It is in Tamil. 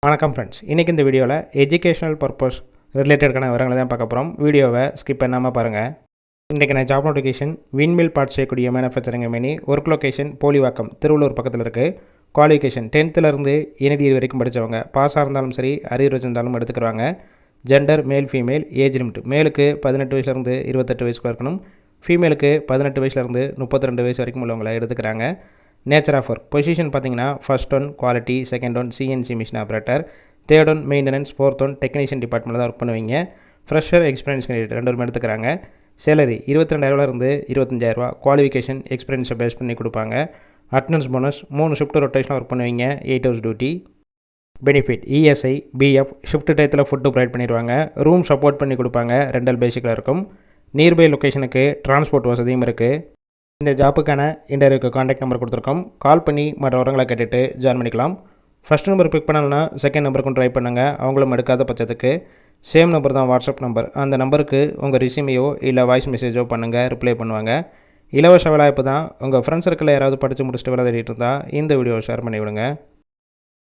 வணக்கம் ஃப்ரெண்ட்ஸ், இன்றைக்கி இந்த வீடியோவில் எஜுகேஷனல் பர்பஸ் ரிலேட்டடான விவரங்களை தான் பார்க்க போகிறோம். வீடியோவை ஸ்கிப் பண்ணாமல் பாருங்கள். இன்றைக்கி நான் ஜாப் நோட்டிஃபிகேஷன் விண்மில் பார்ட் செய்யக்கூடிய manufacturing company, work location Polivakkam Thiruvallur பக்கத்தில் இருக்குது. குவாலிஃபிகேஷன் 10th NED வரைக்கும் படித்தவங்க, பாஸாக இருந்தாலும் சரி அரியர் வச்சிருந்தாலும் எடுத்துக்கிறாங்க. Gender male female, age limit மேலுக்கு 18 வயசுலேருந்து 28 வயசுக்குள்ள இருக்கணும், ஃபீமேலுக்கு 18 வயசுலேருந்து 32 வயசு வரைக்கும் உள்ளவங்களை எடுத்துக்கிறாங்க. நேச்சர் ஆஃப் ஒர்க் பொசிஷன் பார்த்தீங்கன்னா first one quality, second one CNC machine operator, third one maintenance, fourth one technician டிபார்ட்மெண்ட்டில் தான் ஒர்க் பண்ணுவீங்க. ஃப்ரெஷர் எக்ஸ்பீரியன்ஸ் கேண்டிடேட் 2 எடுத்துக்கிறாங்க. சேலரி 22,000 25,000 குவாலிஃபிகேஷன் எக்ஸ்பீரியன்ஸை பேஸ் பண்ணி கொடுப்பாங்க. அட்டனன்ஸ் போனஸ் 3 ஷிஃப்ட் ரொட்டேஷனாக ஒர்க் பண்ணுவீங்க, 8 hours duty. Benefit ESI, BF, shift டயத்தில் ஃபுட்டு ப்ரொவைட் பண்ணிடுவாங்க. ரூம் சப்போர்ட் பண்ணி கொடுப்பாங்க, ரெண்டல் பேசிக்கில் இருக்கும். நியர்பை லொக்கேஷனுக்கு டிரான்ஸ்போர்ட் வசதியும் இருக்குது. இந்த ஜாப்புக்கான இன்டர்வியூக்கு காண்டாக்ட் நம்பர் கொடுத்துருக்கோம். கால் பண்ணி மற்ற விவரங்களை கேட்டுட்டு ஜாயின் பண்ணிக்கலாம். ஃபஸ்ட் நம்பர் பிக் பண்ணலன்னா செகண்ட் நம்பருக்கும் ட்ரை பண்ணுங்கள். அவங்களும் எடுக்காத பட்சத்துக்கு சேம் நம்பர் தான் வாட்ஸ்அப் நம்பர், அந்த நம்பருக்கு உங்கள் ரெஸ்யூமையோ இல்லை வாய்ஸ் மெசேஜோ பண்ணுங்கள், ரிப்ளை பண்ணுவாங்க. இலவச வேலைவாய்ப்பு தான். உங்கள் ஃப்ரெண்ட்ஸ் சர்க்கிளில் யாராவது படித்து முடிச்சுட்டு வேலை தேடிட்டு இருந்தால் இந்த வீடியோவை ஷேர் பண்ணி விடுங்க.